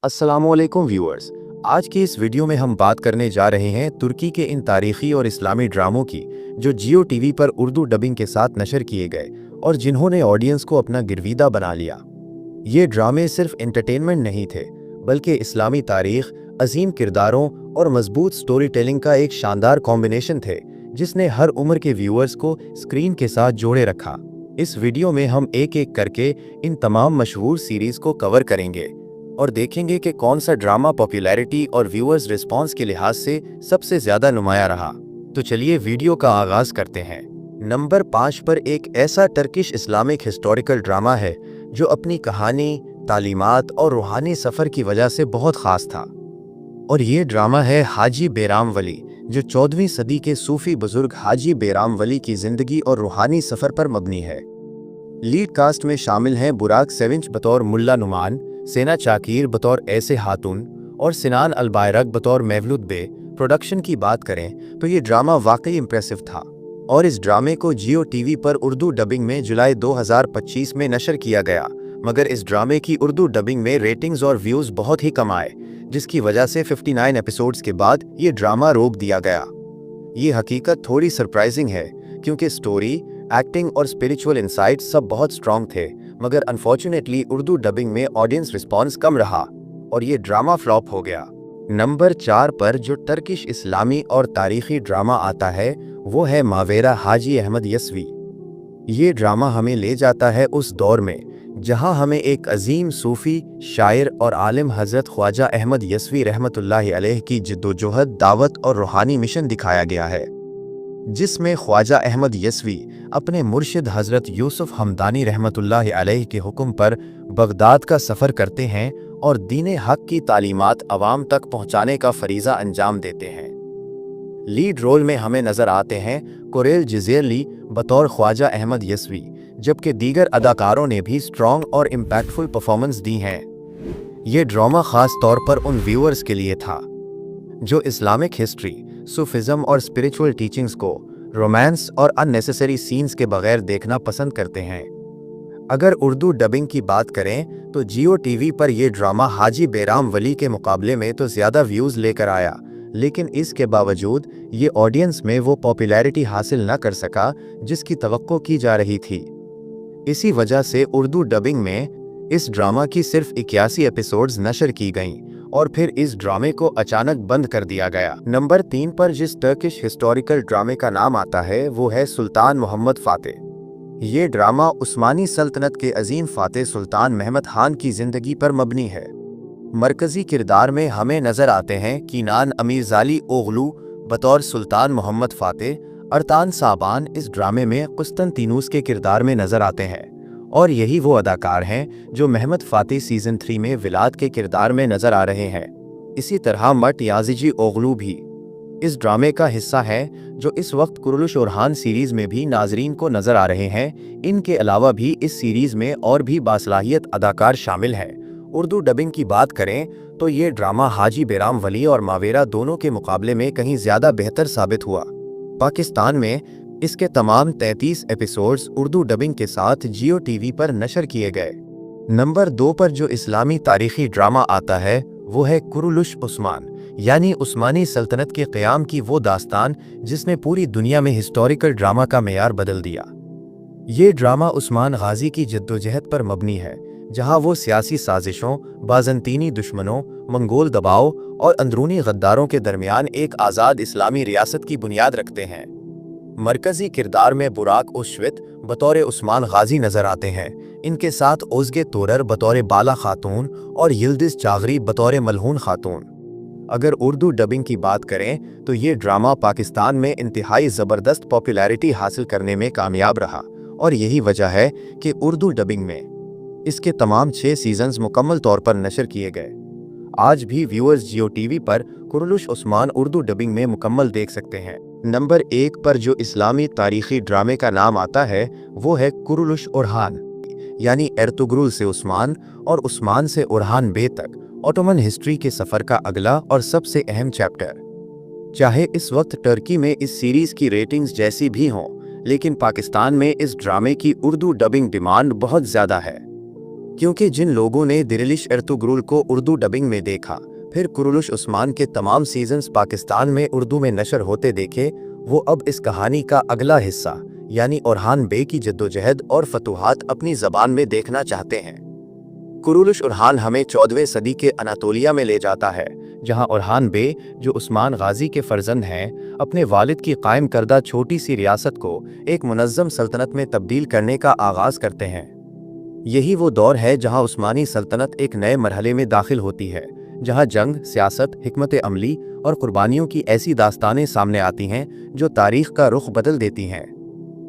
अस्सलामुअलैकुम व्यूअर्स। आज की इस वीडियो में हम बात करने जा रहे हैं तुर्की के इन तारीखी और इस्लामी ड्रामों की जो जियो टीवी पर उर्दू डबिंग के साथ नशर किए गए और जिन्होंने ऑडियंस को अपना गिरविदा बना लिया। ये ड्रामे सिर्फ एंटरटेनमेंट नहीं थे, बल्कि इस्लामी तारीख, अजीम किरदारों और मजबूत स्टोरी टेलिंग का एक शानदार कॉम्बिनेशन थे जिसने हर उम्र के व्यूअर्स को स्क्रीन के साथ जोड़े रखा। इस वीडियो में हम एक एक करके इन तमाम मशहूर सीरीज को कवर करेंगे और देखेंगे कि कौन सा ड्रामा पॉपुलैरिटी और व्यूअर्स रिस्पांस के लिहाज से सबसे ज्यादा नुमाया रहा। तो चलिए वीडियो का आगाज करते हैं। नंबर 5 पर एक ऐसा टर्किश इस्लामिक हिस्टोरिकल ड्रामा है जो अपनी कहानी, तालीमात और रूहानी सफ़र की वजह से बहुत ख़ास था। और ये ड्रामा है हाजी बैराम वली, जो 14वीं सदी के सूफी बुजुर्ग हाजी बैराम वली की ज़िंदगी और रूहानी सफ़र पर मबनी है। लीड कास्ट में शामिल हैं बुराक सेविंच बतौर मुल्ला नुमान, सेना चाकीर बतौर ऐसे हातून और सिनान अलबायरक बतौर मेवलुद बे। प्रोडक्शन की बात करें तो ये ड्रामा वाकई इम्प्रेसिव था और इस ड्रामे को जियो टीवी पर उर्दू डबिंग में जुलाई 2025 में नशर किया गया, मगर इस ड्रामे की उर्दू डबिंग में रेटिंग्स और व्यूज़ बहुत ही कम आए, जिसकी वजह से 59 एपिसोड्स के बाद ये ड्रामा रोक दिया गया। ये हकीकत थोड़ी सरप्राइजिंग है क्योंकि स्टोरी, एक्टिंग और स्पिरिचुअल इंसाइट सब बहुत स्ट्रॉन्ग थे, मगर अनफॉर्चुनेटली उर्दू डबिंग में ऑडियंस रिस्पॉन्स कम रहा और ये ड्रामा फ्लॉप हो गया। नंबर 4 पर जो टर्किश इस्लामी और तारीखी ड्रामा आता है वो है मावेरा हाजी अहमद यसवी। ये ड्रामा हमें ले जाता है उस दौर में जहां हमें एक अजीम सूफ़ी, शायर और आलिम हज़रत ख्वाजा अहमद यसवी रहमतुल्लाहि अलैह की जिद्दोजहद, दावत और रूहानी मिशन दिखाया गया है, जिसमें ख्वाजा अहमद यसवी अपने मुर्शिद हज़रत यूसुफ हमदानी रहमतुल्लाहि अलैह के हुक्म पर बगदाद का सफ़र करते हैं और दीन हक की तालीमात अवाम तक पहुँचाने का फरीज़ा अंजाम देते हैं। लीड रोल में हमें नज़र आते हैं कोरेल जिज़ेरली बतौर ख्वाजा अहमद यसवी, जबकि दीगर अदाकारों ने भी स्ट्रॉन्ग और इम्पैक्टफुल परफॉर्मेंस दी हैं। ये ड्रामा ख़ास तौर पर उन व्यूअर्स के लिए था जो इस्लामिक हिस्ट्री, सूफिज़म और स्पिरिचुअल टीचिंग्स को रोमांस और अननेसेसरी सीन्स के बगैर देखना पसंद करते हैं। अगर उर्दू डबिंग की बात करें तो जियो टीवी पर यह ड्रामा हाजी बैराम वली के मुकाबले में तो ज़्यादा व्यूज़ लेकर आया, लेकिन इसके बावजूद ये ऑडियंस में वो पॉपुलैरिटी हासिल न कर सका जिसकी तवक्को की जा रही थी। इसी वजह से उर्दू डबिंग में इस ड्रामा की सिर्फ 81 एपिसोड्स नशर की गईं और फिर इस ड्रामे को अचानक बंद कर दिया गया। नंबर 3 पर जिस टर्किश हिस्टोरिकल ड्रामे का नाम आता है वो है सुल्तान मोहम्मद फातेह। ये ड्रामा उस्मानी सल्तनत के अजीम फातेह सुल्तान महमद खान की ज़िंदगी पर मबनी है। मरकज़ी किरदार में हमें नज़र आते हैं कीनान अमीरज़ाली ओगलू बतौर सुल्तान मोहम्मद फातेह। अरतान साबान इस ड्रामे में कुस्तनतीनुस के किरदार में नज़र आते हैं और यही वो अदाकार हैं जो महमद फातेह सीज़न 3 में विलाद के किरदार में नज़र आ रहे हैं। इसी तरह मट याजिजी ओगलू भी इस ड्रामे का हिस्सा है जो इस वक्त कुरुलुश ओरहान सीरीज़ में भी नाजरीन को नज़र आ रहे हैं। इनके अलावा भी इस सीरीज़ में और भी बासलाहियत अदाकार शामिल हैं। उर्दू डबिंग की बात करें तो ये ड्रामा हाजी बैराम वली और मावेरा दोनों के मुकाबले में कहीं ज़्यादा बेहतर साबित हुआ। पाकिस्तान में इसके तमाम 33 एपिसोड्स उर्दू डबिंग के साथ जियो टीवी पर नशर किए गए। नंबर 2 पर जो इस्लामी तारीखी ड्रामा आता है वो है कुरुलुश उस्मान, यानी उस्मानी सल्तनत के क़याम की वो दास्तान जिसने पूरी दुनिया में हिस्टोरिकल ड्रामा का मेयार बदल दिया। ये ड्रामा उस्मान गाजी की जद्दोजहद पर मबनी है, जहां वो सियासी साजिशों, बाज़ंतीनी दुश्मनों, मंगोल दबाव और अंदरूनी गद्दारों के दरमियान एक आज़ाद इस्लामी रियासत की बुनियाद रखते हैं। मरकज़ी किरदार में बुराक उश्वित बतौर उस्मान गाजी नज़र आते हैं। इनके साथ ओज़गे तोरर बतौर बाला खातून और यिल्दिज़ चागरी बतौर मलहून खातून। अगर उर्दू डबिंग की बात करें तो ये ड्रामा पाकिस्तान में इंतहाई ज़बरदस्त पॉपुलैरिटी हासिल करने में कामयाब रहा और यही वजह है कि उर्दू डबिंग में इसके तमाम 6 सीजन्स मुकम्मल तौर पर नशर किए गए। आज भी व्यूअर्स जियो टीवी पर कुरुलुश उस्मान उर्दू डबिंग में मुकम्मल देख सकते हैं। नंबर 1 पर जो इस्लामी तारीखी ड्रामे का नाम आता है वो है कुरुलुश ओरहान, यानी एर्तुगरुल से उस्मान और उस्मान से ओरहान बे तक ऑटोमन हिस्ट्री के सफ़र का अगला और सबसे अहम चैप्टर। चाहे इस वक्त टर्की में इस सीरीज़ की रेटिंग्स जैसी भी हों, लेकिन पाकिस्तान में इस ड्रामे की उर्दू डबिंग डिमांड बहुत ज़्यादा है। क्योंकि जिन लोगों ने दिरिलिश एर्तुगरुल को उर्दू डबिंग में देखा, फिर कुरुलुश उस्मान के तमाम सीजन्स पाकिस्तान में उर्दू में नशर होते देखे, वो अब इस कहानी का अगला हिस्सा यानी ओरहान बे की जद्दोजहद और फतूहात अपनी ज़बान में देखना चाहते हैं। कुरुलुश ओरहान हमें 14वीं सदी के अनातोलिया में ले जाता है, जहां ओरहान बे, जो उस्मान गाजी के फर्जंद हैं, अपने वालिद की कायम करदा छोटी सी रियासत को एक मुनज़्ज़म सल्तनत में तब्दील करने का आगाज़ करते हैं। यही वो दौर है जहां उस्मानी सल्तनत एक नए मरहले में दाखिल होती है, जहां जंग, सियासत, हिकमत अमली और कुर्बानियों की ऐसी दास्तानें सामने आती हैं जो तारीख़ का रुख बदल देती हैं।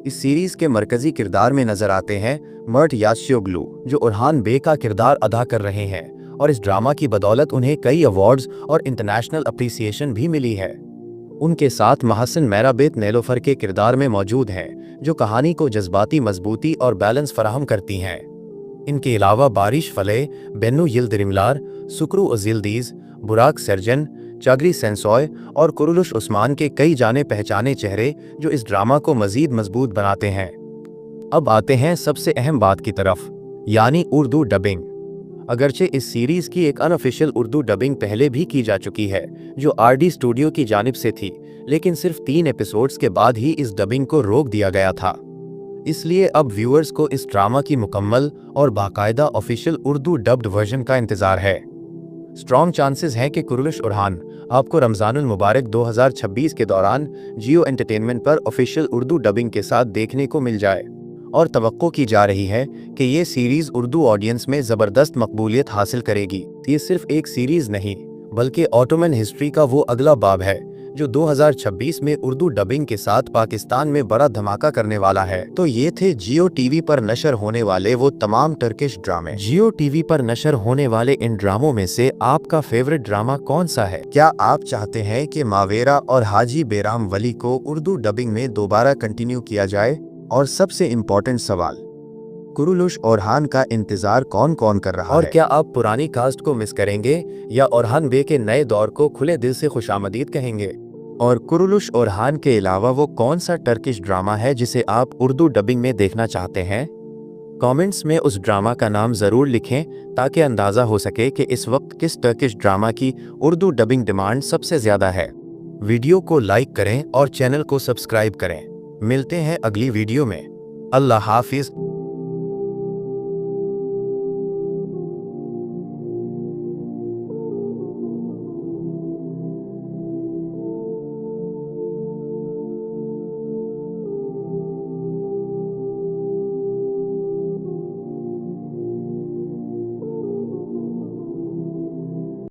इस सीरीज़ के मरकज़ी किरदार में नज़र आते हैं मर्ट यासियोग्लू, जो ओरहान बे का किरदार अदा कर रहे हैं, और इस ड्रामा की बदौलत उन्हें कई अवार्ड्स और इंटरनेशनल अप्रिसिएशन भी मिली है। उनके साथ महसन मेराबेत नेलोफर के किरदार में मौजूद हैं, जो कहानी को जज्बाती मजबूती और बैलेंस फराहम करती हैं। इनके अलावा बारिश फले, बेन्नू यिल्दिरिमलार, सुक्रू अजील्दीज, बुराक सर्जन, चागरी सेंसॉय और कुरुलुश उस्मान के कई जाने पहचाने चेहरे जो इस ड्रामा को मजीद मजबूत बनाते हैं। अब आते हैं सबसे अहम बात की तरफ, यानी उर्दू डबिंग। अगरचे इस सीरीज़ की एक अनऑफिशियल उर्दू डबिंग पहले भी की जा चुकी है, जो आरडी स्टूडियो की जानिब से थी, लेकिन सिर्फ 3 एपिसोड्स के बाद ही इस डबिंग को रोक दिया गया था। इसलिए अब व्यूअर्स को इस ड्रामा की मुकम्मल और बाकायदा ऑफिशियल उर्दू डब्ड वर्जन का इंतज़ार है। स्ट्रॉन्ग चांसेस हैं कि कुरुलुश ओरहान आपको रमज़ानुल मुबारक 2026 के दौरान जियो एंटरटेनमेंट पर ऑफिशियल उर्दू डबिंग के साथ देखने को मिल जाए, और तवक्को की जा रही है कि ये सीरीज़ उर्दू ऑडियंस में ज़बरदस्त मकबूलियत हासिल करेगी। ये सिर्फ एक सीरीज़ नहीं, बल्कि ऑटोमन हिस्ट्री का वो अगला बाब है जो 2026 में उर्दू डबिंग के साथ पाकिस्तान में बड़ा धमाका करने वाला है। तो ये थे जियो टीवी पर नशर होने वाले वो तमाम टर्किश ड्रामे। जियो टीवी पर नशर होने वाले इन ड्रामों में से आपका फेवरेट ड्रामा कौन सा है? क्या आप चाहते हैं कि मावेरा और हाजी बेराम वली को उर्दू डबिंग में दोबारा कंटिन्यू किया जाए? और सबसे इम्पोर्टेंट सवाल, कुरुलुश ओरहान का इंतजार कौन कौन कर रहा है? और क्या आप पुरानी कास्ट को मिस करेंगे या ओरहान बे के नए दौर को खुले दिल से खुशामदीद कहेंगे? और कुरुलुश ओरहान के अलावा वो कौन सा टर्किश ड्रामा है जिसे आप उर्दू डबिंग में देखना चाहते हैं? कमेंट्स में उस ड्रामा का नाम ज़रूर लिखें, ताकि अंदाज़ा हो सके कि इस वक्त किस टर्किश ड्रामा की उर्दू डबिंग डिमांड सबसे ज़्यादा है। वीडियो को लाइक करें और चैनल को सब्सक्राइब करें। मिलते हैं अगली वीडियो में। अल्लाह हाफिज़।